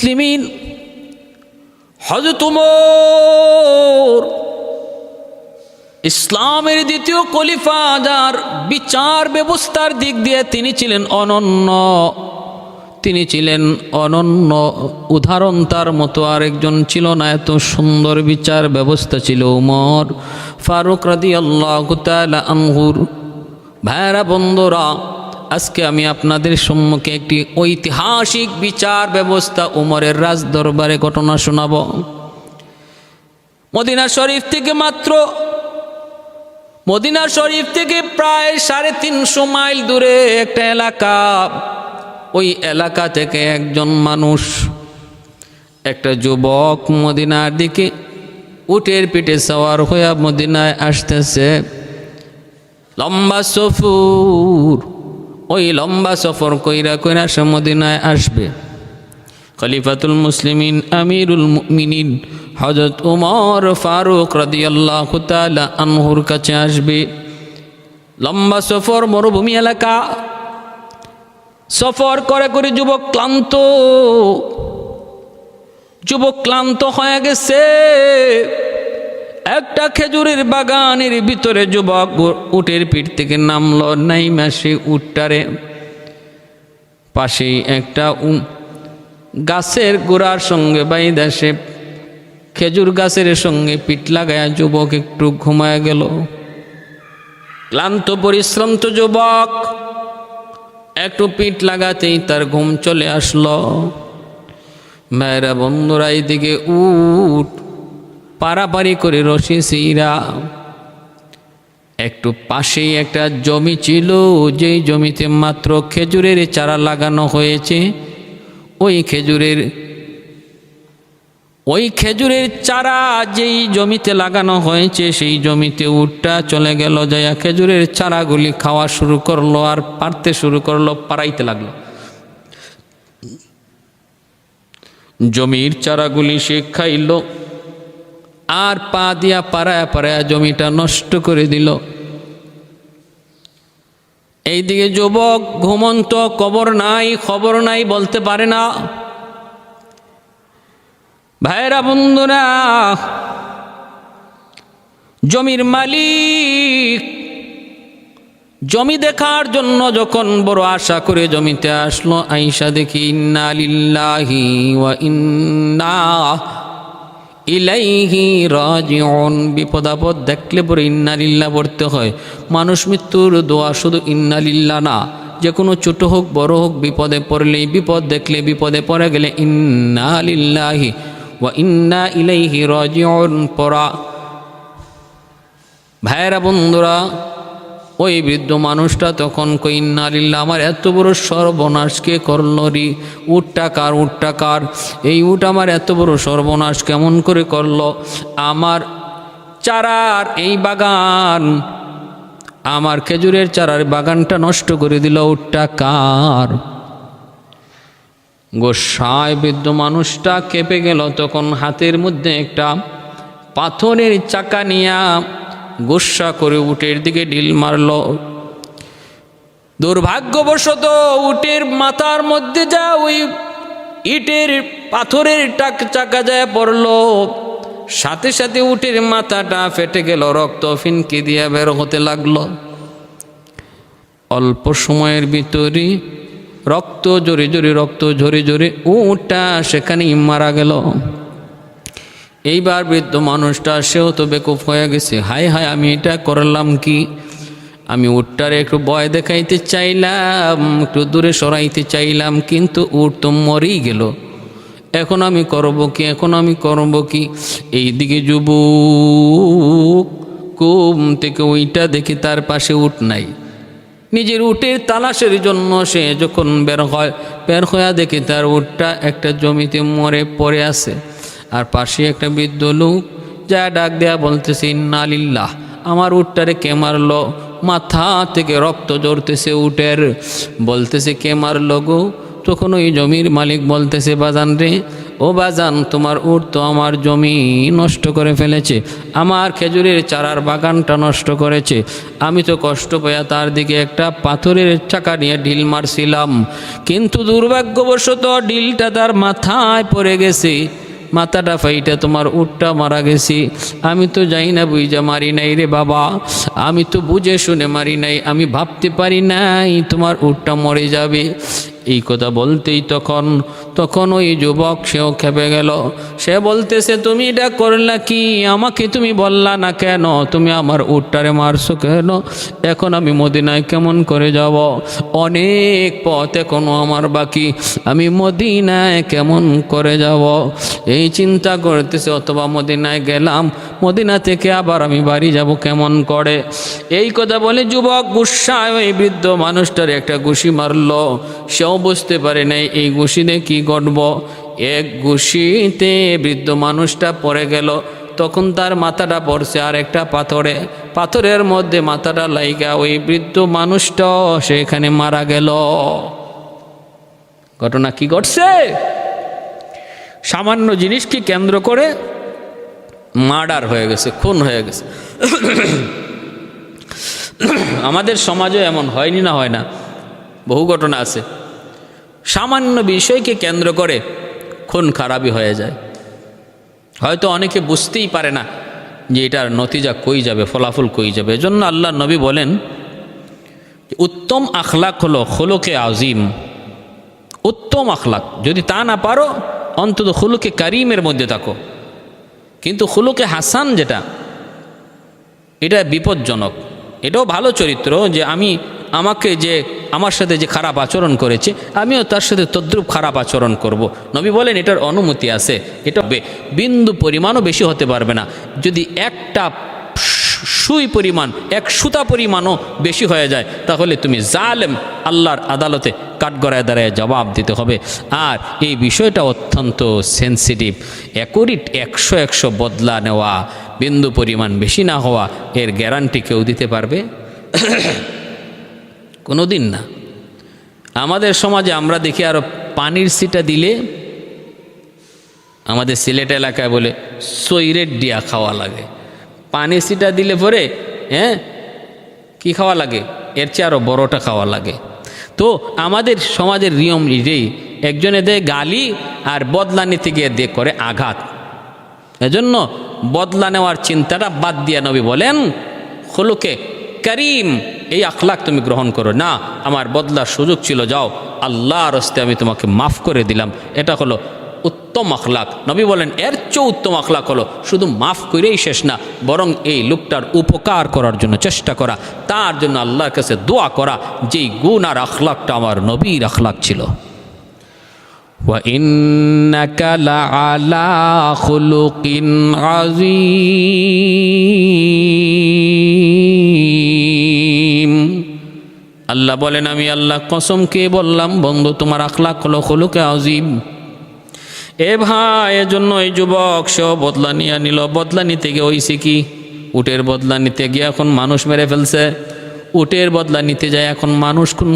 মুসলিমিন, হযরত ওমর ইসলামের দ্বিতীয় খলিফা, যার বিচার ব্যবস্থার দিক দিয়ে তিনি ছিলেন অনন্য, তিনি ছিলেন অনন্য উদাহরণ, তার মতো আরেকজন ছিল না। এত সুন্দর বিচার ব্যবস্থা ছিল ওমর ফারুক রাদিয়াল্লাহু তাআলা আনহুর। ভাইরা বন্ধুরা, আজকে আমি আপনাদের সম্মুখে একটি ঐতিহাসিক বিচার ব্যবস্থা ওমরের রাজ দরবারে ঘটনা শোনাব। মদিনা শরীফ থেকে প্রায় 350 মাইল দূরে একটা এলাকা। ওই এলাকা থেকে একজন মানুষ, একটা যুবক মদিনার দিকে উটের পিঠে সওয়ার হয়ে মদিনায় আসতেছে। লম্বা সফর, ওই লম্বা সফর কইরা সে মদিনায় আসবে। খলিফাতুল মুসলিমিন আমিরুল মুমিনিন হযরত ওমর ফারুক রাদিয়াল্লাহু তাআলা আনহুর কাছে আসবে। লম্বা সফর, মরুভূমি এলাকা, সফর করে যুবক ক্লান্ত হয়ে গেছে। একটা খেজুরের বাগানের ভিতরে যুবক উটের পিঠ থেকে নামলো, নাইমা সে উটটারে পাশেই একটা গাছের গোড়ার সঙ্গে বাইদা সে খেজুর গাছের সঙ্গে পিঠ লাগায়া যুবক একটু ঘুমায় গেল। ক্লান্ত পরিশ্রান্ত যুবক একটু পিঠ লাগাতেই তার ঘুম চলে আসলো। মেয়েরা বন্ধুরা, এইদিকে উট পারাপারি করে রশি সিরা একটু পাশেই একটা জমি ছিল, যেই জমিতে মাত্র খেজুরের চারা লাগানো হয়েছে। ওই খেজুরের চারা যেই জমিতে লাগানো হয়েছে, সেই জমিতে উটটা চলে গেল, যাইয়া খেজুরের চারাগুলি খাওয়া শুরু করলো আর পারতে শুরু করলো, পারাইতে লাগলো। জমির চারাগুলি সে খাইল আর পা দিয়া পারায়া জমিটা নষ্ট করে দিল। এইদিকে যুবক ঘুমন্ত, খবর নাই বলতে পারে না। ভাইরা বন্ধুরা, জমির মালিক জমি দেখার জন্য যখন বড় আশা করে জমিতে আসলো, আইসা দেখি ইন্না লিল্লাহি ওয়া ইন্না ইলাইহি রাজিউন। বিপদ আপদ দেখলে পরে ইন্না লিল্লাহ পড়তে হয়। মানুষ মৃত্যুর দোয়া শুধু ইন্না লিল্লাহ না, যে কোনো ছোট হোক বড় হোক, বিপদে পড়লেই, বিপদ দেখলে, বিপদে পড়ে গেলে ইন্না লিল্লাহি ওয়া ইন্না ইলাইহি রাজিউন পড়া। ভাইরা বন্ধুরা, ওই বৃদ্ধ মানুষটা তখন কই ইন্না লিল্লাহ, আমার এত বড় সর্বনাশ কে করলো রে? উটটা কার? এই উট আমার এত বড় সর্বনাশ কেমন করে করলো? আমার চারার এই বাগান, আমার খেজুরের চারার বাগানটা নষ্ট করে দিল, উটটা কার? গোসায় বৃদ্ধ মানুষটা কেঁপে গেল। তখন হাতের মধ্যে একটা পাথরের চাকা নিয়া গোসা করে উটের দিকে ঢিল মারল। দুর্ভাগ্যবশত উটের মাথার মধ্যে যা ওই ইটের পাথরের চাকা যায় পড়ল, সাথে সাথে উটের মাথাটা ফেটে গেল, রক্ত ফিনকি দিয়ে বের হতে লাগলো। অল্প সময়ের ভিতরে রক্ত ঝরে ঝরে উটটা সেখানেই মারা গেল। এইবার বৃদ্ধ মানুষটা, সেও তো বেকুফ হয়ে গেছে। হায় আমি এটা করলাম কি? আমি উটটারে একটু ভয় দেখাইতে চাইলাম, একটু দূরে সরাইতে চাইলাম, কিন্তু উট তো মরেই গেল। এখন আমি করব কি? এইদিকে যুবক ঘুম থেকে ওইটা দেখি তার পাশে উট নাই। নিজের উটের তালাশের জন্য সে যখন বের হয়ে দেখি তার উটটা একটা জমিতে মরে পড়ে আছে। আর পাশে একটা বৃদ্ধ লোক যা ডাক দেয়া বলতেছে ইন্না লিল্লাহ, আমার উটটারে কে মারলো? মাথা থেকে রক্ত ঝরতেছে উটের। বলতেছে কে মারলো গো? তখন ওই জমির মালিক বলতেছে বাজান রে, ও বাজান, তোমার উট তো আমার জমি নষ্ট করে ফেলেছে, আমার খেজুরের চারার বাগানটা নষ্ট করেছে। আমি তো কষ্ট পেয়ে তার দিকে একটা পাথরের চাকা নিয়ে ঢিল মারছিলাম, কিন্তু দুর্ভাগ্যবশত ঢিলটা তার মাথায় পড়ে গেছে, মাথাটা ফাইটা তোমার উটটা মারা গেছি। আমি তো যাই না বুঝা মারি নাই রে বাবা, আমি তো বুঝে শুনে মারি নাই, আমি ভাবতে পারি নাই তোমার উটটা মরে যাবে। এই কথা বলতেই তখন ওই যুবক সেও খেপে গেল। সে বলতেছে, তুমি এটা করলা কি? আমাকে তুমি বললা না কেন? তুমি আমার উটটারে মারছো কেন? এখন আমি মদিনায় কেমন করে যাব? অনেক পথ এখনো আমার বাকি, আমি মদিনায় কেমন করে যাব? এই চিন্তা করতেছে। অথবা মদিনায় গেলাম, মদিনা থেকে আবার আমি বাড়ি যাব কেমন করে? এই কথা বলে যুবক গুসায় ওই বৃদ্ধ মানুষটার একটা ঘুষি মারলো। সেও বুঝতে পারে নাই এই ঘুষিতে কি ঘটব। এক ঘুষিতে বৃদ্ধ মানুষটা পড়ে গেল। তখন তার মাথাটা পড়ছে আর একটা পাথরের মধ্যে মাথাটা লাইগা ওই বৃদ্ধ মানুষটাও সেখানে মারা গেল। ঘটনা কি ঘটছে? সামান্য জিনিসকে কেন্দ্র করে মার্ডার হয়ে গেছে, খুন হয়ে গেছে। আমাদের সমাজে এমন হয়নি না হয় না, বহু ঘটনা আছে। সামান্য বিষয়কে কেন্দ্র করে খুন খারাপই হয়ে যায়। হয়তো অনেকে বুঝতেই পারে না যে এটার নতিজা কই যাবে, ফলাফল কই যাবে। এজন্য আল্লাহ নবী বলেন, উত্তম আখলাক হলো খুলুকে আজিম। উত্তম আখলাক যদি তা না পারো, অন্তত খুলুকে কারিমের মধ্যে থাকো। কিন্তু খুলুকে হাসান যেটা, এটা বিপজ্জনক। এটাও ভালো চরিত্র যে আমাকে যে আমার সাথে যে খারাপ আচরণ করেছে, আমিও তার সাথে তদ্রূপ খারাপ আচরণ করব। নবী বলেন এটার অনুমতি আছে। এটা বিন্দু পরিমাণও বেশি হতে পারবে না। যদি একটা সুই পরিমাণ, এক সুতা পরিমাণও বেশি হয়ে যায়, তাহলে তুমি জালেম, আল্লাহর আদালতে কাঠগড়ায় দাঁড়ায় জবাব দিতে হবে। আর এই বিষয়টা অত্যন্ত সেন্সিটিভ। অ্যাকুরেট 100 বদলা নেওয়া, বিন্দু পরিমাণ বেশি না হওয়া, এর গ্যারান্টি কেউ দিতে পারবে? কোনো দিন না। আমাদের সমাজে আমরা দেখি আরো পানির সিটা দিলে, আমাদের সিলেট এলাকায় বলে সৈরেট দিয়া খাওয়া লাগে। পানির সিটা দিলে পরে কি খাওয়া লাগে? এর চেয়ে আরো বড়টা খাওয়া লাগে। তো আমাদের সমাজের নিয়ম এটাই, একজনে দেয় গালি আর বদলা নিতে গিয়ে করে আঘাত। এজন্য বদলা নেওয়ার চিন্তাটা বাদ দিয়া নবী বলেন, খুলুকে করিম, এই আখলাক তুমি গ্রহণ করো না। আমার বদলার সুযোগ ছিল, যাও, আল্লাহর হস্তে আমি তোমাকে মাফ করে দিলাম। এটা হলো উত্তম আখলাক। নবী বলেন এর চেয়ে উত্তম আখলাক হলো শুধু মাফ করেই শেষ না, বরং এই লোকটার উপকার করার জন্য চেষ্টা করা, তার জন্য আল্লাহর কাছে দোয়া করা। যেই গুণ আর আখলাকটা আমার নবীর আখলাক ছিল। ওয়া ইন্নাকা লাআলা খুলুকিন আযীম। আল্লাহ বলেন, আমি আল্লাহ কসম কে বললাম বন্ধু, তোমার আখলাক হলো খুলুকে আযীম। এ ভাই, এজন্য এই যুবক সে বদলা নিয়ে নিল। বদলা নিতে গিয়ে হইছে কি? উটের বদলা নিতে গিয়ে এখন মানুষ মেরে ফেলছে। উটের বদলা নিতে যায় এখন মানুষ খুন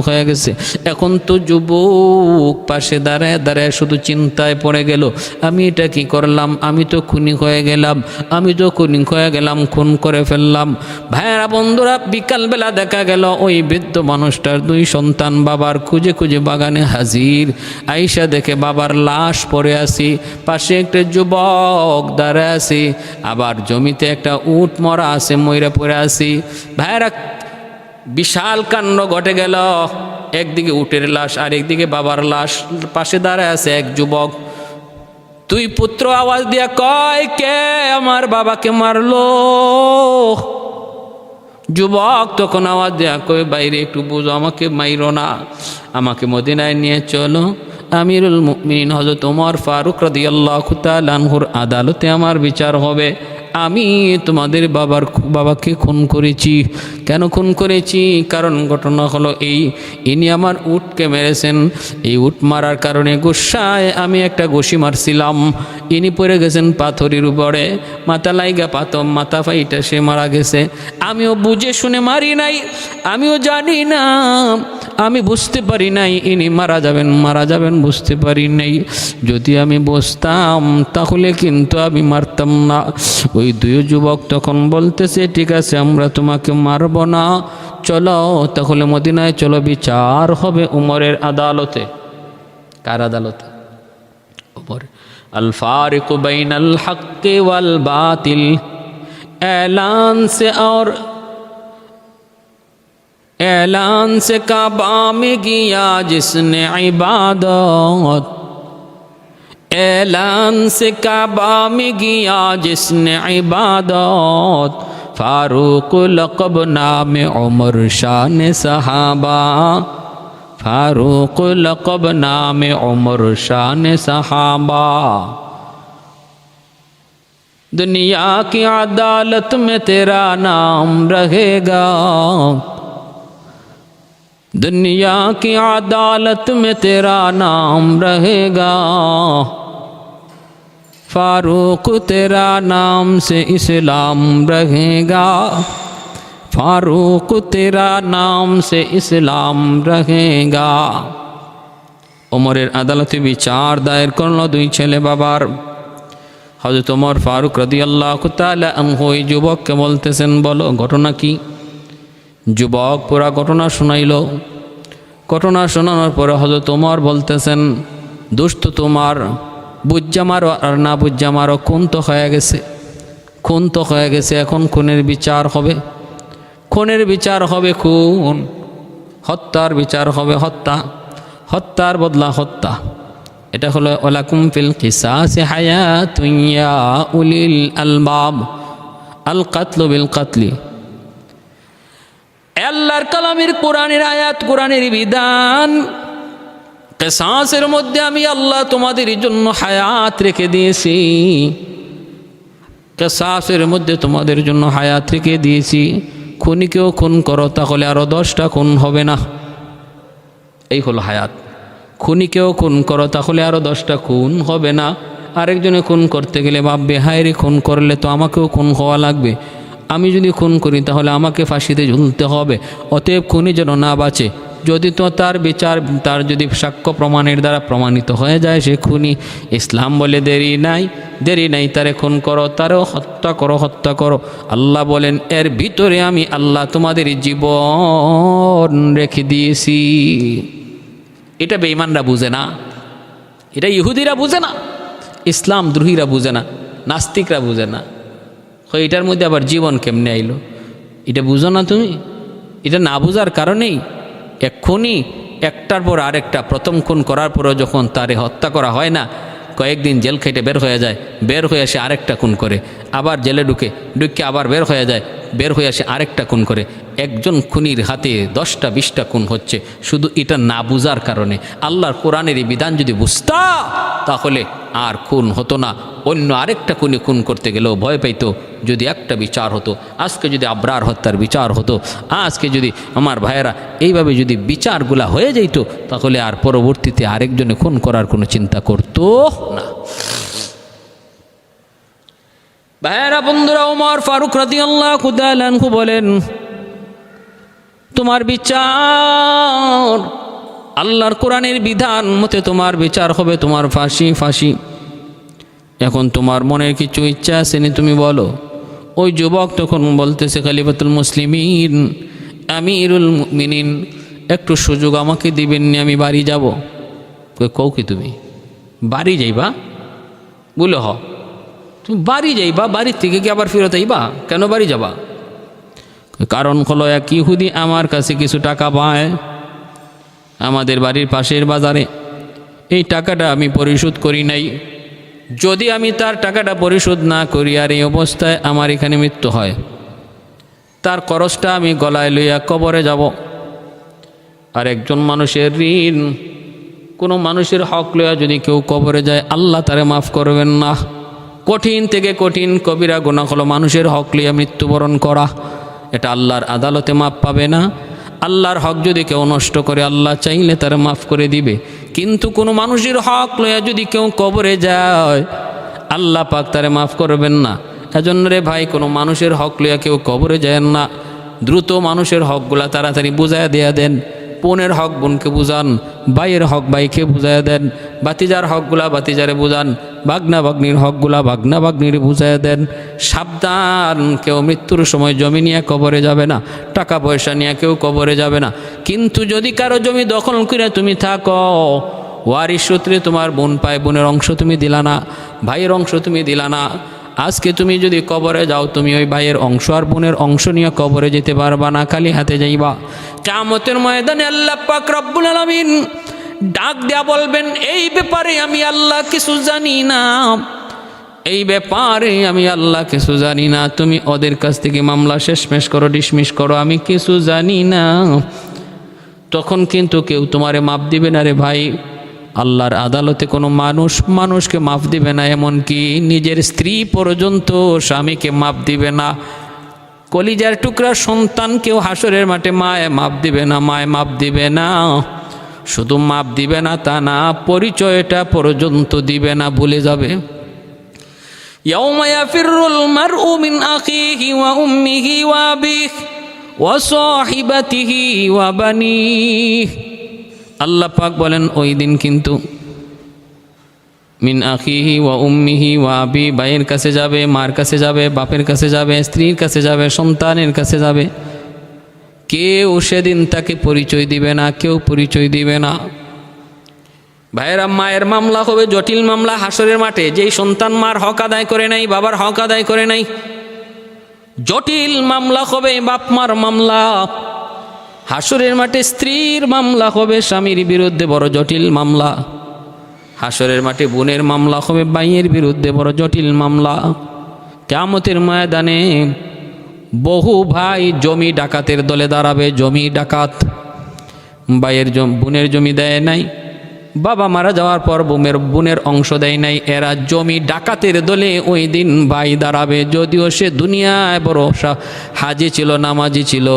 হয়ে গেছে। এখন তো যুবক পাশে দাঁড়ায় দাঁড়ায় শুধু চিন্তায় পড়ে গেল, আমি এটা কি করলাম? আমি তো খুনি হয়ে গেলাম, খুন করে ফেললাম। ভাইয়েরা বন্ধুরা, বিকালবেলা দেখা গেল ওই বৃদ্ধ মানুষটার 2 সন্তান বাবার খুঁজে খুঁজে বাগানে হাজির। আইসা দেখে বাবার লাশ পড়ে আসি, পাশে একটা যুবক দাঁড়ায় আসি, আবার জমিতে একটা উট মরা আছে, মইরা পড়ে আসি। ভাইরা, বিশাল কাণ্ড ঘটে গেল। একদিকে উটের লাশ আর একদিকে বাবার লাশ, পাশে দাঁড়ায় আছে এক যুবক। 2 পুত্র আওয়াজ দিয়া কয়, কে আমার বাবাকে মারলো? যুবক তখন আওয়াজ দেয়া কয়, বাইরে একটু বুঝো, আমাকে মাইরো না, আমাকে মদিনায় নিয়ে চলো। আমিরুল মুমিনিন হযরত ওমর ফারুক রাদিয়াল্লাহু তাআলা আনহুর আদালতে আমার বিচার হবে। আমি তোমাদের বাবাকে খুন করেছি। কেন খুন করেছি? কারণ ঘটনা হলো এই, ইনি আমার উটকে মেরেছেন। এই উট মারার কারণে গুসায় আমি একটা ঘুষি মারছিলাম, ইনি পড়ে গেছেন পাথরের উপরে, মাথা লাইগা মাথা ফাইটা সে মারা গেছে। আমিও বুঝে শুনে মারি নাই, আমিও জানি না, আমি বুঝতে পারি নাই ইনি মারা যাবেন বুঝতে পারি নাই। যদি আমি বুঝতাম তাহলে কিন্তু আমি মারতাম না। ওই দুই যুবক তখন বলতেছে, ঠিক আছে আমরা তোমাকে মারব না, চলো তাহলে মদিনায় চলো, বিচার হবে উমরের আদালতে। কার আদালতে? উমর। আল ফারিক বাইনাল হক ওয়াল বাতিল ऐलान से काबा में किया जिसने इबादत, ऐलान से काबा में किया जिसने इबादत, फारूक लक़ब नाम उमर शान सहाबा, फारूक लक़ब नाम उमर शान सहाबा। दुनिया की अदालत में तेरा नाम रहेगा, दुनिया की अदालत में तेरा नाम रहेगा, फारूक तेरा नाम से इस्लाम रहेगा, फारूक तेरा नाम से इस्लाम रहेगा। उमरेर আদালতে বিচার দায়ের করল দুই ছেলে বাবার। হযরত ওমর ফারুক রাদিয়াল্লাহু তাআলা আনহু ওই যুবককে বলতেছেন, বলো ঘটনা কি? যুবক পুরা ঘটনা শোনাইল। ঘটনা শোনানোর পরে হযরত ওমর বলতেছেন, দুষ্ট তোমার, বুঝা মারো আর না বুঝা মারো, খুন তো হয়ে গেছে, খুন তো হয়ে গেছে, এখন খুনের বিচার হবে, খুনের বিচার হবে খুন, হত্যার বিচার হবে হত্যা, হত্যার বদলা হত্যা। এটা হলো ওয়ালাকুম ফিল কিসাসি হায়াতুন ইয়া উলিল আলবাব, আল কাতলু বিল কাতলি। আল্লাহর কালামের কোরআনের আয়াত, কোরআনের বিধান, কিসাসের মধ্যে আমি আল্লাহ তোমাদের জন্য হায়াত রেখে দিয়েছি, কিসাসের মধ্যে তোমাদের জন্য হায়াত রেখে দিয়েছি। খুনিকেও খুন করো তাহলে আরো 10টা খুন হবে না, এই হলো হায়াত। খুনিকেও খুন করো তাহলে আরো 10টা খুন হবে না। আরেকজনে খুন করতে গেলে ভাববে, হায় রে খুন করলে তো আমাকেও খুন হওয়া লাগবে, আমি যদি খুন করি তাহলে আমাকে ফাঁসিতে ঝুলতে হবে। অতএব খুনি যেন না বাঁচে, যদি তো তার বিচার, তার যদি সাক্ষ্য প্রমাণের দ্বারা প্রমাণিত হয়ে যায় সে খুনি, ইসলাম বলে দেরি নাই, তারে খুন করো, তারেও হত্যা করো, হত্যা করো। আল্লাহ বলেন এর ভিতরে আমি আল্লাহ তোমাদের জীবন রেখে দিয়েছি। এটা বেঈমানরা বুঝে না, এটা ইহুদিরা বুঝে না, ইসলাম দ্রোহীরা বুঝে না, নাস্তিকরা বুঝে না। এটার মধ্যে আবার জীবন কেমনে আইলো, এটা বুঝো না তুমি? এটা না বুঝার কারণেই এক্ষুনি একটার পর আরেকটা, প্রথম খুন করার পরও যখন তারে হত্যা করা হয় না, কয়েকদিন জেল খেটে বের হয়ে যায়, বের হয়ে আসে আরেকটা খুন করে, আবার জেলে ঢুকে আবার বের হয়ে যায়, বের হয়ে আসে আরেকটা খুন করে। একজন খুনির হাতে 10টা 20টা খুন হচ্ছে, শুধু এটা না বুঝার কারণে। আল্লাহর কোরআনের এই বিধান যদি বুঝতা তাহলে আর খুন হতো না। অন্য আরেকটা খুনি খুন করতে গেলেও ভয় পাইতো যদি একটা বিচার হতো। আজকে যদি আবরার হত্যার বিচার হতো, আজকে যদি আমার ভাইয়েরা এইভাবে যদি বিচারগুলা হয়ে যেত, তাহলে আর পরবর্তীতে আরেকজনে খুন করার কোনো চিন্তা করতো না। ভাইয়েরা, বন্ধুরা, ওমর ফারুক রাদিয়াল্লাহু তাআলা আনহু বলেন, তোমার বিচার আল্লাহর কোরআনের বিধান মতে তোমার বিচার হবে, তোমার ফাঁসি। এখন তোমার মনের কিছু ইচ্ছা আছে নি, তুমি বলো। ওই যুবক তখন বলতেছে, খলিফাতুল মুসলিমিন, আমিরুল মুমিনিন, একটু সুযোগ আমাকে দিবেননি, আমি বাড়ি যাব। কও কি তুমি বাড়ি যাইবা? বলে হ, তুমি বাড়ি যাইবা, বাড়ির থেকে কি আবার ফেরত আইবা? কেন বাড়ি যাবা? কারণ হলো এক ইহুদি আমার কাছে কিছু টাকা পায় আমাদের বাড়ির পাশের বাজারে, এই টাকাটা আমি পরিশোধ করি নাই। যদি আমি তার টাকাটা পরিশোধ না করি আর এই অবস্থায় আমার এখানে মৃত্যু হয়, তার খরচটা আমি গলায় লইয়া কবরে যাব। আর একজন মানুষের ঋণ, কোনো মানুষের হক লইয়া যদি কেউ কবরে যায়, আল্লাহ তারে মাফ করবেন না। কঠিন থেকে কঠিন কবিরা গুনাহ হলো মানুষের হক লিয়ে মৃত্যুবরণ করা। এটা আল্লাহর আদালতে মাপ পাবে না। আল্লাহর হক যদি কেউ নষ্ট করে আল্লাহ চাইলে তারা মাফ করে দিবে, কিন্তু কোনো মানুষের হক লইয়া যদি কেউ কবরে যায় আল্লাহ পাক তারে মাফ করবেন না। এজন্য রে ভাই, কোনো মানুষের হক লইয়া কেউ কবরে যায় না। দ্রুত মানুষের হকগুলা তাড়াতাড়ি বুঝাইয়া দেয়া দেন। বোনের হক বোনকে বুঝান, ভাইয়ের হক ভাইকে বুঝাইয়া দেন, বাতিজার হকগুলা বাতিজারে বুঝান, বাগনা বাগনির হকগুলা বাগনা বাগনির বুঝাইয়া দেন। সাবধান, কেউ মৃত্যুর সময় জমি নিয়ে কবরে যাবে না, টাকা পয়সা নিয়ে কেউ কবরে যাবে না। কিন্তু যদি কারো জমি দখল করে তুমি থাকো, ওয়ারিশ সূত্রে তোমার বোন পায়, বোনের অংশ তুমি দিলা না, ভাইয়ের অংশ তুমি দিলা না, আজকে তুমি যদি কবরে যাও তুমি ওই ভাইয়ের অংশ আর বোনের অংশ নিয়ে কবরে যেতে পারবা না, খালি হাতে যাইবা। কিয়ামতের ময়দানে আল্লাহ পাক রব্বুল আলামিন ডাক দেয়া বলবেন, এই ব্যাপারে আমি আল্লাহ কিছু জানি না, এই ব্যাপারে আমি আল্লাহ কিছু জানি না, তুমি ওদের কাছ থেকে মামলা শেষমেশ করো, ডিসমিস করো, আমি কিছু জানি না। তখন কিন্তু কেউ তোমারে মাপ দিবে না রে ভাই। আল্লাহর আদালতে কোনো মানুষকে মাফ দিবে না, এমনকি নিজের স্ত্রী পর্যন্ত স্বামীকে মাফ দিবে না। কলিজার টুকরা সন্তানকেও হাসরের মাঠে মায়ে মাফ দিবে না, মায়ে মাফ দিবে না। শুধু মাফ দিবে না তা না, পরিচয়টা পর্যন্ত দিবে না, ভুলে যাবে। ইয়াউমা ইয়াফিরুল মারউ মিন আখিহি ওয়া উম্মিহি ওয়া আবিহি ওয়া সাহিবাতিহি ওয়া বানিহি। আল্লাহ পাক বলেন ওই দিন কিন্তু মিন আখিহি ওয়া উম্মিহি ওয়া আবি, ভাইয়ের কাছে যাবে, মার কাছে যাবে, বাপের কাছে যাবে, স্ত্রীর কাছে যাবে, সন্তানের কাছে যাবে। কেউ সেদিন তাকে পরিচয় দিবে না, কেউ পরিচয় দিবে না। ভাইয়েরা, মায়ের মামলা হবে জটিল মামলা হাসরের মাঠে। যেই সন্তান মার হক আদায় করে নাই, বাবার হক আদায় করে নাই, জটিল মামলা হবে বাপ মার মামলা। হাসরের মাঠে স্ত্রীর মামলা হবে স্বামীর বিরুদ্ধে, বড় জটিল মামলা। হাসরের মাঠে বোনের মামলা হবে ভাইয়ের বিরুদ্ধে, বড় জটিল মামলা। কিয়ামতের ময়দানে বহু ভাই জমি ডাকাতের দলে দাঁড়াবে। জমি ডাকাত, ভাইয়ের বোনের জমি দেয় নাই, বাবা মারা যাওয়ার পর বোনের অংশ দেয় নাই, এরা জমি ডাকাতের দলে ওই দিন ভাই দাঁড়াবে। যদিও সে দুনিয়ায় বড় হাজি ছিল, নামাজি ছিল,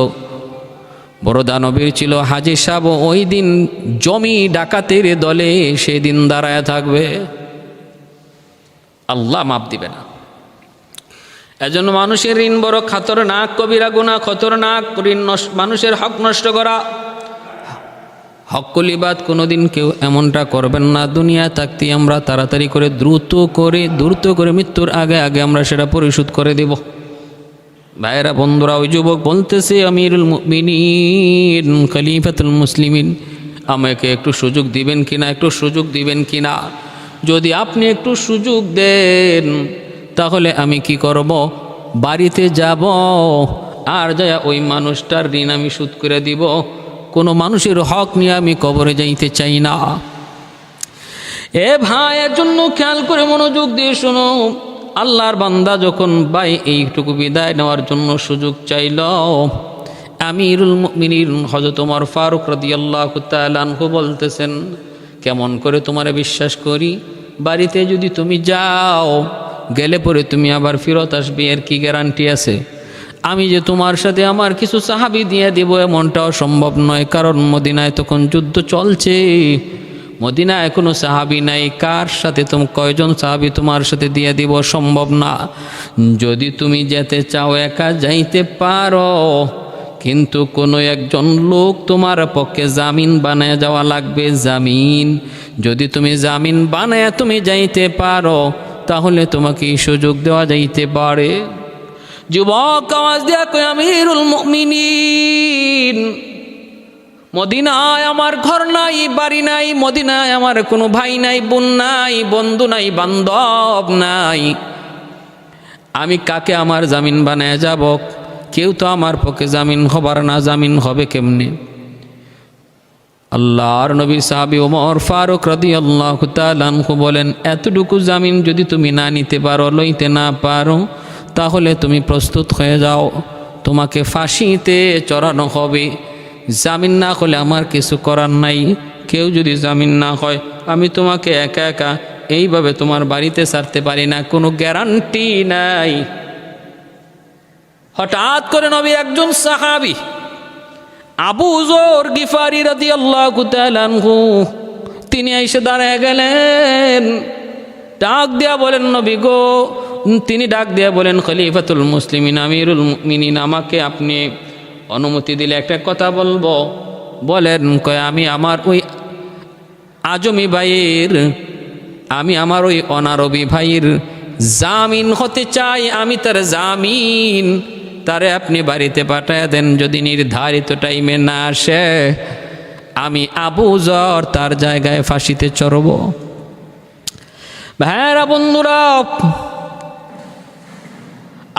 বড় দানবীর ছিল, হাজি সাহেব ওই দিন জমি ডাকাতের দলে সেদিন দাঁড়ায় থাকবে। আল্লাহ মাপ দিবে না। এজন্য মানুষের ঋণ বড় খতরনাক কবিরা গুনাহ, খতরনাক ঋণ, মানুষের হক নষ্ট করা। হক্কলিবাদ কোনোদিন কেউ এমনটা করবেন না। দুনিয়া থাকতে আমরা তাড়াতাড়ি করে দ্রুত করে মৃত্যুর আগে আগে আমরা সেটা পরিশোধ করে দেব। ভাইয়েরা, বন্ধুরা, ওই যুবক বলতেছে, আমিরুল মুমিনিন খলিফাতুল মুসলিমিন, আমাকে একটু সুযোগ দিবেন কিনা, একটু সুযোগ দিবেন কিনা। যদি আপনি একটু সুযোগ দেন তাহলে আমি কি করব, বাড়িতে যাব আর যায় ওই মানুষটার ঋণ আমি শোধ করে দিব। কোনো মানুষের হক নিয়ে আমি কবরে যাইতে চাই না। এ ভাই, এর জন্য খেয়াল করে মনোযোগ দিয়ে শোনো। আল্লাহর বান্দা যখন ভাই এইটুকু বিদায় নেওয়ার জন্য সুযোগ চাইল, আমিরুল মুমিনিন হযরত ওমর ফারুক রাদিয়াল্লাহু তাআলা আনহু বলতেছেন, কেমন করে তোমারে বিশ্বাস করি? বাড়িতে যদি তুমি যাও, গেলে পরে তুমি আবার ফেরত আসবে, এর কি গ্যারান্টি আছে? আমি যে তোমার সাথে আমার কিছু সাহাবী দিয়ে দিব এমনটাও সম্ভব নয়, কারণ মদিনায় তখন যুদ্ধ চলছে, মদিনায় কোনো সাহাবী নাই। কার সাথে কয়জন সাহাবী তোমার সাথে দিয়ে দিব সম্ভব না। যদি তুমি যেতে চাও একা যাইতে পারো, কিন্তু কোনো একজন লোক তোমার পক্ষে জামিন বানায় যাওয়া লাগবে। জামিন, যদি তুমি জামিন বানায় তুমি যাইতে পারো তাহলে তোমাকে সুযোগ দেওয়া যাইতে পারে। যুবক আওয়াজ দিয়া কই, আমিরুল মুমিনিন, মদিনায় আমার ঘর নাই, বাড়ি নাই, মদিনায় আমার কোনো ভাই নাই, বোন নাই, বন্ধু নাই, বান্ধব নাই, আমি কাকে আমার জামিন বানায় যাব? কেউ তো আমার পক্ষে জামিন হবার না। জামিন হবে কেমনে? আল্লাহর নবী সাহাবী ওমর ফারুক রাদিয়াল্লাহু তাআলা আনহু বলেন, এতটুকু জামিন যদি তুমি না নিতে পারো, লইতে না পারো, তাহলে তুমি প্রস্তুত হয়ে যাও, তোমাকে ফাঁসিতে চড়ানো হবে। জামিন না হলে আমার কিছু করার নাই। কেউ যদি জামিন না হয়, আমি তোমাকে একা একা এইভাবে তোমার বাড়িতে ছাড়তে পারি না, কোনো গ্যারান্টি নাই। হঠাৎ করে নবীর একজন সাহাবী আবু যর গিফারি রাদিয়াল্লাহু তাআলা আনহু তিনি এসে দাঁড়ায় গেলেন, ডাক দিয়া বলেন নবী গো, তিনি ডাক দিয়া বলেন খলিফাতুল মুসলিমিন আমিরুল মুমিনিন, আমাকে আপনি অনুমতি দিলে একটা কথা বলবো। বলেন। কয় আমি আমার ওই আজমি ভাইয়ের, আমি আমার ওই অনারবি ভাইয়ের জামিন হতে চাই, আমি তার জামিন, তারে আপনি বাড়িতে পাঠায় দেন, যদি নির্ধারিত টাইমে না আসে আমি আবু যর তার জায়গায় ফাঁসিতে চড়ব। ভাইরা বন্ধুরা,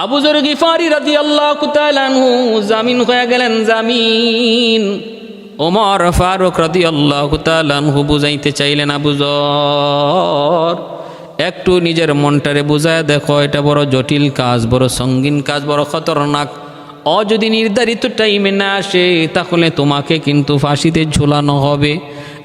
আবু যর গিফারি রাদিয়াল্লাহু তাআলা আনহু জামিন হয়ে গেলেন, জামিন। ওমর ফারুক রাদিয়াল্লাহু তাআলা আনহু বুঝাইতে চাইলেন, আবু যর একটু নিজের মনটারে বুঝায় দেখো, এটা বড় জটিল কাজ, বড় সঙ্গীন কাজ, বড় খতরনাক। যদি নির্ধারিত টাইমে না আসে তাহলে তোমাকে কিন্তু ফাঁসিতে ঝুলানো হবে।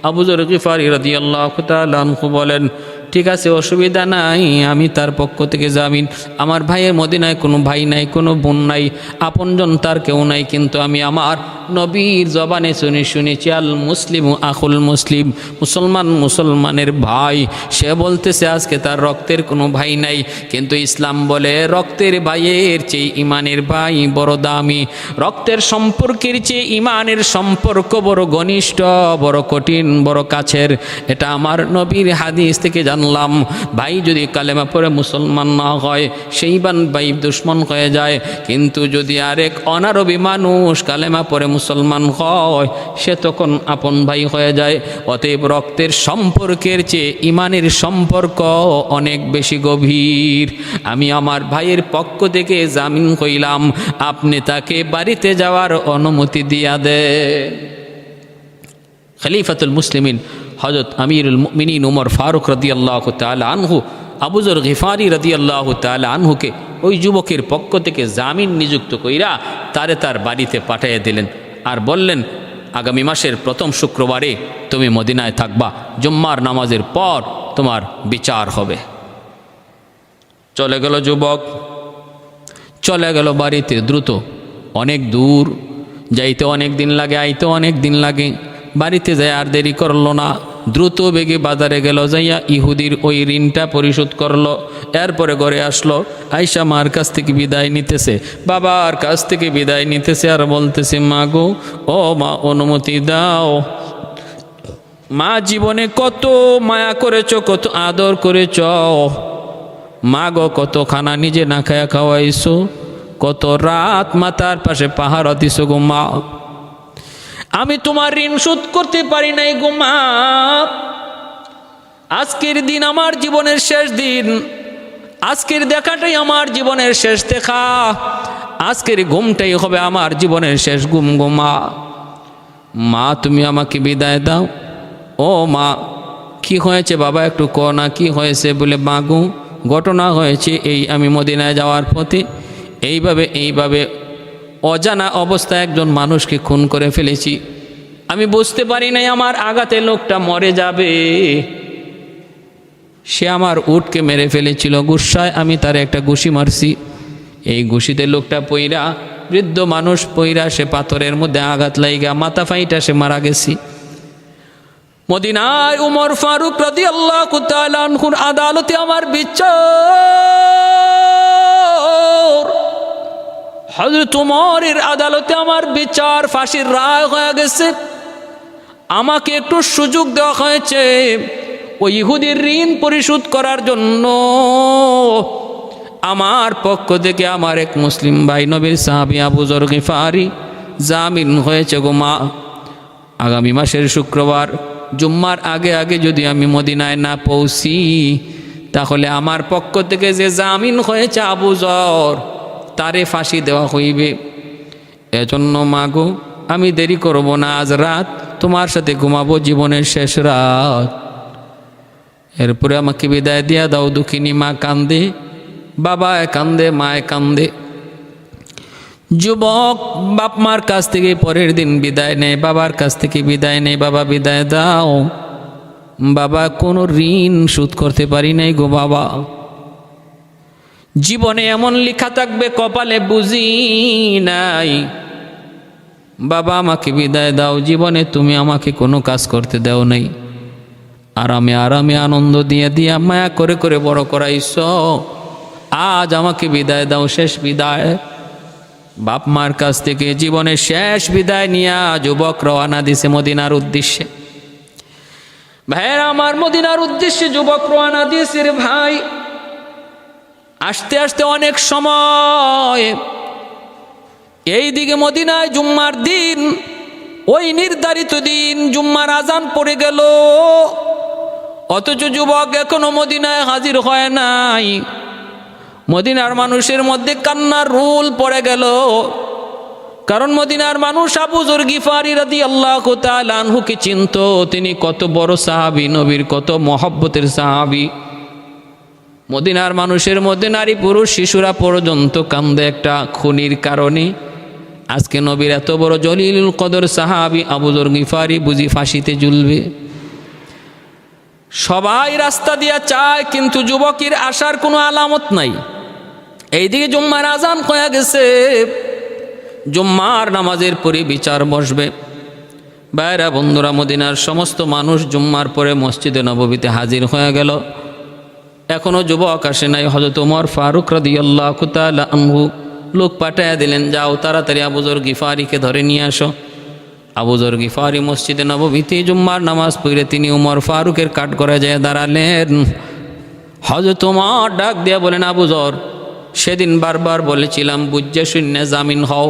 আবু যর গিফারি রাদিয়াল্লাহু তাআলা আনহু বলেন, ঠিক আছে, অসুবিধা নাই, আমি তার পক্ষ থেকে জামিন। আমার ভাইয়ের মদিনায় কোনো ভাই নাই, কোনো বোন নাই, আপনজন তার কেউ নাই, কিন্তু আমি আমার নবীর জবানে শুনেছি আল মুসলিম আখুল মুসলিম, মুসলমান মুসলমানের ভাই। সে বলতেছে আজকে তার রক্তের কোনো ভাই নাই, কিন্তু ইসলাম বলে রক্তের ভাইয়ের চেয়ে ইমানের ভাই বড় দামি, রক্তের সম্পর্কের চেয়ে ইমানের সম্পর্ক বড় ঘনিষ্ঠ, বড় কঠিন, বড় কাছের। এটা আমার নবীর হাদিস থেকে জানলাম। ভাই যদি কালেমা পড়ে মুসলমান না হয় সেই ভাই দুশ্মন হয়ে যায়, কিন্তু যদি আরেক অনারবি মানুষ কালেমা পড়ে মুসলমান হয় সে তখন আপন ভাই হয়ে যায়। অতএব রক্তের সম্পর্কের চেয়ে ইমানের সম্পর্ক অনেক বেশি গভীর। আমি আমার ভাইয়ের পক্ষ থেকে জামিন কইলাম, আপনি তাকে বাড়িতে যাওয়ার অনুমতি দিয়া দেন। খলিফাতুল মুসলিমিন হযরত আমিরুল মুমিনিন ওমর ফারুক রাদিয়াল্লাহু তাআলা আনহু আবু যর গিফারি রাদিয়াল্লাহু তাআলা আনহুকে ওই যুবকের পক্ষ থেকে জামিন নিযুক্ত কইরা তারে তার বাড়িতে পাঠিয়ে দিলেন, আর বললেন আগামী মাসের প্রথম শুক্রবারে তুমি মদিনায় থাকবা, জুম্মার নামাজের পর তোমার বিচার হবে। চলে গেল যুবক, চলে গেল বাড়িতে দ্রুত। অনেক দূর যাইতে অনেক দিন লাগে, আইতে অনেক দিন লাগে। বাড়িতে যায় আর দেরি করলো না, দ্রুত বেগে বাজারে গেল, যাইয়া ইহুদির ওই ঋণটা পরিশোধ করলো। এরপরে ঘরে আসলো, আয়সা মার কাছ থেকে বিদায় নিতেছে, বাবার কাছ থেকে বিদায় নিতেছে, আর বলতেছে মা গো, ও মা অনুমতি দাও। মা জীবনে কত মায়া করেছ, কত আদর করেছ, মা গো কত খানা নিজে না খায়া খাওয়াইছো, কত রাত মাতার পাশে পাহারা দিছো গো মা, আমি তোমার ঋণ শোধ করতে পারি নাই গো মা। আজকের দিন আমার জীবনের শেষ দিন, আজকের দেখাটাই আমার জীবনের শেষ দেখা, আজকের ঘুমটাই হবে আমার জীবনের শেষ ঘুম গো মা। মা তুমি আমাকে বিদায় দাও। ও মা কি হয়েছে বাবা, একটু ক না কি হয়েছে? বলে মা গো ঘটনা হয়েছে এই, আমি মদিনায় যাওয়ার পথে এইভাবে অজানা অবস্থায় একজন মানুষকে খুন করে ফেলেছি। আমি বুঝতে পারি নাই আমার আঘাতে লোকটা মরে যাবে। সে আমার উটকে মেরে ফেলেছিল, গুসায় আমি তার একটা ঘুষি মারছি। এই ঘুষিতে লোকটা পইরা, বৃদ্ধ মানুষ পইরা, সে পাথরের মধ্যে আঘাত লাইগা মাথা ফাইটা সে মারা গেছি। মদিনায় উমর ফারুক রাদিয়াল্লাহু তাআলা আনহুর আদালতে আমার বিচার, হযরত উমরের আদালতে আমার বিচার, ফাঁসির রায় হয়ে গেছে। আমাকে একটু সুযোগ দেওয়া হয়েছে ওই ইহুদির ঋণ পরিশোধ করার জন্য। আমার পক্ষ থেকে আমার এক মুসলিম ভাই নবীর সাহাবী আবু যর গিফারি জামিন হয়েছে গো মা। আগামী মাসের শুক্রবার জুম্মার আগে যদি আমি মদিনায় না পৌঁছি তাহলে আমার পক্ষ থেকে যে জামিন হয়েছে আবু যর তারে ফাঁসি দেওয়া হইবে। এজন্য মাগো আমি দেরি করব না, আজ রাত তোমার সাথে ঘুমাবো, জীবনের শেষ রাত। এরপরে আমাকে বিদায় দিয়া দাও। দুঃখিনী মা কান্দে, বাবা কান্দে, মায় কান্দে। যুবক বাপ মার কাছ থেকে পরের দিন বিদায় নেয়, বাবার কাছ থেকে বিদায় নেয়, বাবা বিদায় দাও। বাবা কোনো ঋণ শোধ করতে পারি নাই গো বাবা। জীবনে এমন লেখা থাকবে কপালে বুঝি নাই। বাবা আমাকে বিদায় দাও, জীবনে তুমি আমাকে কোনো কাজ করতে দাও নাই, আরামে আরামে আনন্দ দিয়ে দিয়া মায়া করে করে বড় করাইছ, আজ আমাকে বিদায় দাও, শেষ বিদায়। বাপ মার কাছ থেকে জীবনের শেষ বিদায় নিয়ে যুবক রওনা দিছে মদিনার উদ্দেশ্যে। ভাইয়েরা আমার, মদিনার উদ্দেশ্যে যুবক রওনা দিয়েছে রে ভাই। আস্তে আস্তে অনেক সময় এইদিকে মদিনায় জুম্মার দিন, ওই নির্ধারিত দিন জুম্মার আজান পড়ে গেল, অথচ যুবক এখনো মদিনায় হাজির হয় নাই। মদিনার মানুষের মধ্যে কান্নার রোল পড়ে গেল, কারণ মদিনার মানুষ আবু যর গিফারি রাদিয়াল্লাহু তাআলা আনহুকে চিনত। তিনি কত বড় সাহাবী, নবীর কত মহব্বতের সাহাবী। মদিনার মানুষের মধ্যে নারী পুরুষ শিশুরা পর্যন্ত কান্দে একটা খুনির কারণে। আজকে নবীর এত বড় জলিলুল কদর সাহাবী আবু যর গিফারি বুঝি ফাঁসিতে ঝুলবে। সবাই রাস্তা দিয়া চায়, কিন্তু যুবকের আসার কোনো আলামত নাই। এইদিকে জুম্মার আজান হয়ে গেছে, জুম্মার নামাজের পরে বিচার বসবে। বাইরা বন্ধুরা, মদিনার সমস্ত মানুষ জুম্মার পরে মসজিদে নববীতে হাজির হয়ে গেল। এখনও যুবক আসে নাই। হযরত ওমর ফারুক রাদিয়াল্লাহু তাআলা আনহু লোক পাঠাইয়া দিলেন, যাও তাড়াতাড়ি আবু যর গিফারিকে ধরে নিয়ে আসো। আবু যর গিফারি মসজিদে নববীতে জুম্মার নামাজ পড়ে তিনি ওমর ফারুকের কাঠ করে যায় দাঁড়ালেন। হযরত ওমর ডাক দিয়া বলেন, আবু যর, সেদিন বারবার বলেছিলাম বুঝে শূন্য জামিন হও।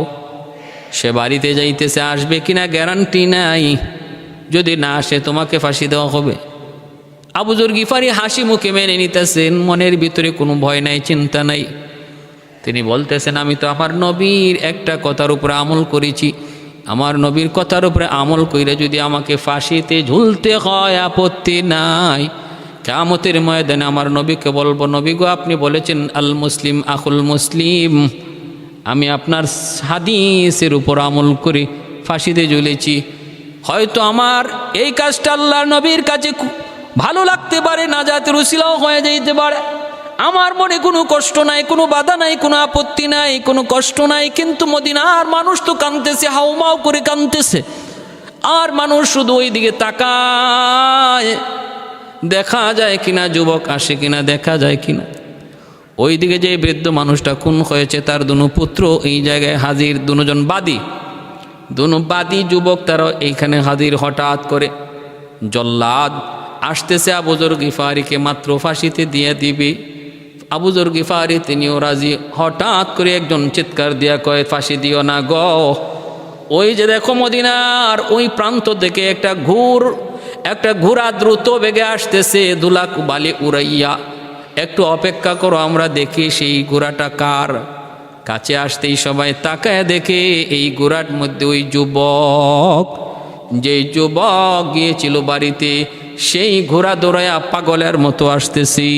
সে বাড়িতে যাইতেছে, আসবে কিনা গ্যারান্টি নাই, যদি না আসে তোমাকে ফাঁসি দেওয়া হবে। আবু যর গিফারি হাসি মুখে মেনে নিতেছেন, মনের ভিতরে কোনো ভয় নাই, চিন্তা নাই। তিনি বলতেছেন, আমি তো আমার নবীর একটা কথার উপরে আমল করেছি, আমার নবীর কথার উপরে আমল কইরে যদি আমাকে ফাঁসিতে ঝুলতে হয় আপত্তি নাই। কিয়ামতের ময়দানে আমার নবীকে বলবো, নবী গো, আপনি বলেছেন আল মুসলিম আখুল মুসলিম, আমি আপনার হাদিসের উপর আমল করে ফাঁসিতে ঝুলেছি। হয়তো আমার এই কাজটা আল্লাহর নবীর কাছে ভালো লাগতে পারে, নাজাতের উসিলাও হয়ে যাইতে পারে। আমার মনে কোনো কষ্ট নাই, কোনো বাধা নাই, কোনো আপত্তি নাই, কোনো কষ্ট নাই। কিন্তু মদিনার মানুষ তো কাঁদতেছে, হাউমাউ করে কাঁদতেছে, আর মানুষ শুধু ওই দিকে তাকায়, দেখা যায় কিনা যুবক আসে কিনা, দেখা যায় কিনা। ওই দিকে যে বৃদ্ধ মানুষটা খুন হয়েছে তার দুনো পুত্র এই জায়গায় হাজির, দুজন বাদী যুবক তারা এইখানে হাজির। হঠাৎ করে জল্লাদ আসতেছে আবু যর গিফারিকে মাত্র ফাঁসিতে দিয়ে দিবে। আবু যর গিফারি তিনিও রাজি। হঠাৎ করে একজন চিৎকার দিয়া কয়, ফাঁসি দিও না গো। ওই যে দেখো মদিনার ওই প্রান্ত থেকে একটা ঘোড়া দ্রুত বেগে আসতেছে, দুলাক বালি উড়াইয়া। একটু অপেক্ষা করো, আমরা দেখি সেই ঘোড়াটা কার। কাছে আসতেই সবাই তাকায় দেখে এই ঘোড়ার মধ্যে ওই যুবক, যে যুবক গিয়েছিল বাড়িতে, সেই ঘোড়া দৌড়ায়া পাগলের মতো আসতেছি।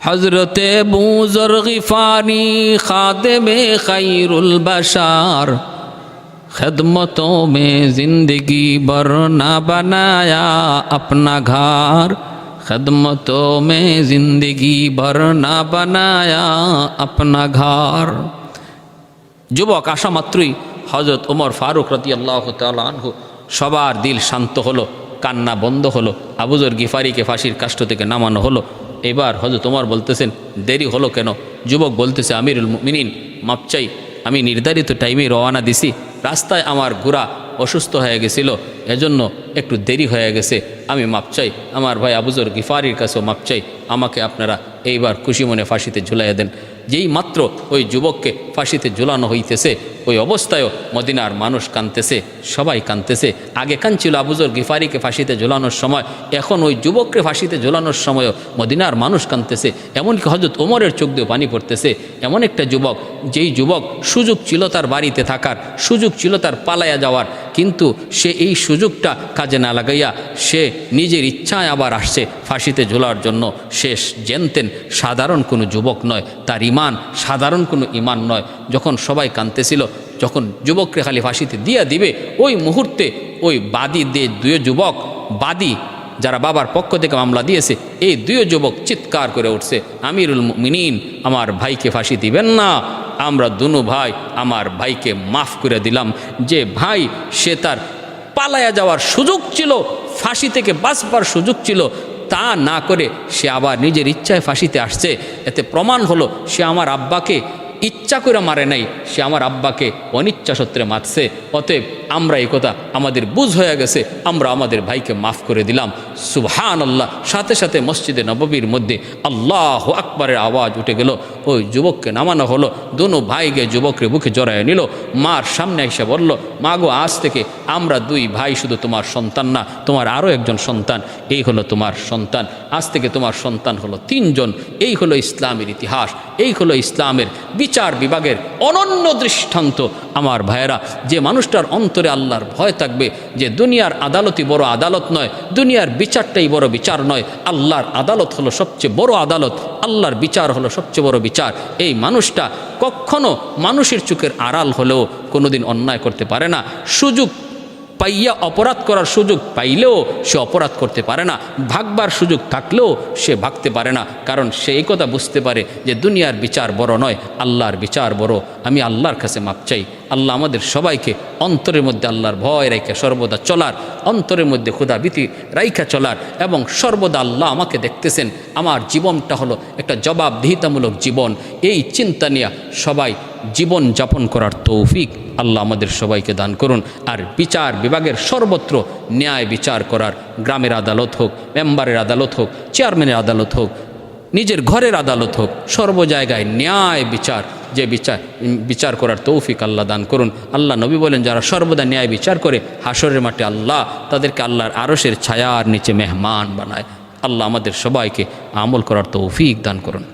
হযরতে আবু যর গিফারি খাদেমে খায়রুল বাশার, खिदमतों में जिंदगी भर ना बनाया अपना घर, खिदमतों में जिंदगी भर ना बनाया अपना घर। যুবক আসা মাত্রই হযরত ওমর ফারুক রাদিয়াল্লাহু তাআলা আনহু সবার দিল শান্ত হলো, কান্না বন্ধ হলো। আবু যর গিফারিকে ফাঁসির কাষ্ঠ থেকে নামানো হলো। এবার হযরত ওমর বলতেছেন, দেরি হলো কেন? যুবক বলতেছে, আমিরুল মুমিনিন, মাপ চাই, আমি নির্ধারিত টাইমে রওনা দিছি, রাস্তায় আমার ঘোড়া অসুস্থ হয়ে গেছিল, এজন্য একটু দেরি হয়ে গেছে, আমি মাপ চাই। আমার ভাই আবু যর গিফারির কাছেও মাপ চাই, আমাকে আপনারা এইবার খুশি মনে ফাঁসিতে ঝুলাইয়া দেন। যেই মাত্র ওই যুবককে ফাঁসিতে ঝুলানো হইতেছে, ওই অবস্থায়ও মদিনার মানুষ কাঁদতেছে, সবাই কাঁদতেছে। আগে কাঁদছিল আবু যর গিফারিকে ফাঁসিতে ঝুলানোর সময়, এখন ওই যুবককে ফাঁসিতে ঝুলানোর সময়ও মদিনার মানুষ কাঁদতেছে। এমনকি হযরত ওমরের চোখ দিয়ে পানি পড়তেছে। এমন একটা যুবক, যেই যুবক সুযোগ ছিল তার বাড়িতে থাকার, সুযোগ ছিল তার পালাইয়া যাওয়ার, কিন্তু সে এই সুযোগটা কাজে না লাগাইয়া সে নিজের ইচ্ছায় আবার আসছে ফাঁসিতে ঝোলার জন্য। সে জানতেন সাধারণ কোনো যুবক নয়, তার ইমান সাধারণ কোনো ইমান নয়। যখন সবাই কাঁদতেছিল, যখন যুবককে খালি ফাঁসিতে দিয়া দিবে, ওই মুহূর্তে ওই বাদী দুই যুবক বাদী যারা বাবার পক্ষ থেকে মামলা দিয়েছে এই দুই যুবক চিৎকার করে উঠছে, আমিরুল মুমিনিন আমার ভাইকে ফাঁসি দিবেন না। আমরা দুনু ভাই আমার ভাইকে মাফ করে দিলাম। যে ভাই সে তার পালায়া যাওয়ার সুযোগ ছিল, ফাঁসি থেকে বাঁচবার সুযোগ ছিল, তা না করে সে আবার নিজের ইচ্ছায় ফাঁসিতে আসছে, এতে প্রমাণ হলো সে আমার আব্বাকে ইচ্ছা করে মারে নাই, সে আমার আব্বাকে অনিচ্ছা সূত্রে মারছে। অতএব আমরা এই কথা আমাদের বুঝ হয়ে গেছে, আমরা আমাদের ভাইকে মাফ করে দিলাম। সুবহানাল্লাহ। সাথে সাথে মসজিদে নববীর মধ্যে আল্লাহু আকবারের আওয়াজ উঠে গেল। ওই যুবককে নামানো হলো, দোনো ভাইকে যুবকরে বুকে জড়ায় নিল, মার সামনে এসে বলল, মা গো, আজ থেকে আমরা দুই ভাই, শুধু তোমার সন্তান না, তোমার আরও একজন সন্তান, এই হলো তোমার সন্তান। আজ থেকে তোমার সন্তান হলো 3 জন। এই হলো ইসলামের ইতিহাস, এই হলো ইসলামের বিচার বিভাগের অনন্য দৃষ্টান্ত। আমার ভাইয়েরা, যে মানুষটার অন্তরে আল্লাহর ভয় থাকবে, যে দুনিয়ার আদালতই বড় আদালত নয়, দুনিয়ার বিচারটাই বড় বিচার নয়, আল্লাহর আদালত হলো সবচেয়ে বড় আদালত, আল্লাহর বিচার হলো সবচেয়ে বড় বিচার, এই মানুষটা কখনো মানুষের চোখের আড়াল হলেও কোনোদিন অন্যায় করতে পারে না। সুযোগ পাইয়া অপরাধ করার সুযোগ পাইলেও সে অপরাধ করতে পারে না, ভাগবার সুযোগ থাকলেও সে ভাগতে পারে না, কারণ সে এই কথা বুঝতে পারে যে দুনিয়ার বিচার বড় নয়, আল্লাহর বিচার বড়। আমি আল্লাহর কাছে মাপ চাই। আল্লাহ আমাদের সবাইকে অন্তরের মধ্যে আল্লাহর ভয় রাইখা সর্বদা চলার, অন্তরের মধ্যে ক্ষুধাভীতি রাইখা চলার, এবং সর্বদা আল্লাহ আমাকে দেখতেছেন, আমার জীবনটা হলো একটা জবাবদিহিতামূলক জীবন, এই চিন্তা নিয়ে সবাই জীবন যাপন করার তৌফিক আল্লাহ আমাদের সবাইকে দান করুন। আর বিচার বিভাগের সর্বত্র ন্যায় বিচার করার, গ্রামের আদালত হোক, মেম্বারের আদালত হোক, চেয়ারম্যানের আদালত হোক, নিজের ঘরের আদালত হোক, সর্ব জায়গায় ন্যায় বিচার, যে বিচার করার তৌফিক আল্লাহ দান করুন। আল্লাহ নবী বলেন, যারা সর্বদা ন্যায় বিচার করে হাসরের মাঠে আল্লাহ তাদেরকে আল্লাহর আরশের ছায়ার নিচে মেহমান বানায়। আল্লাহ আমাদের সবাইকে আমল করার তৌফিক দান করুন।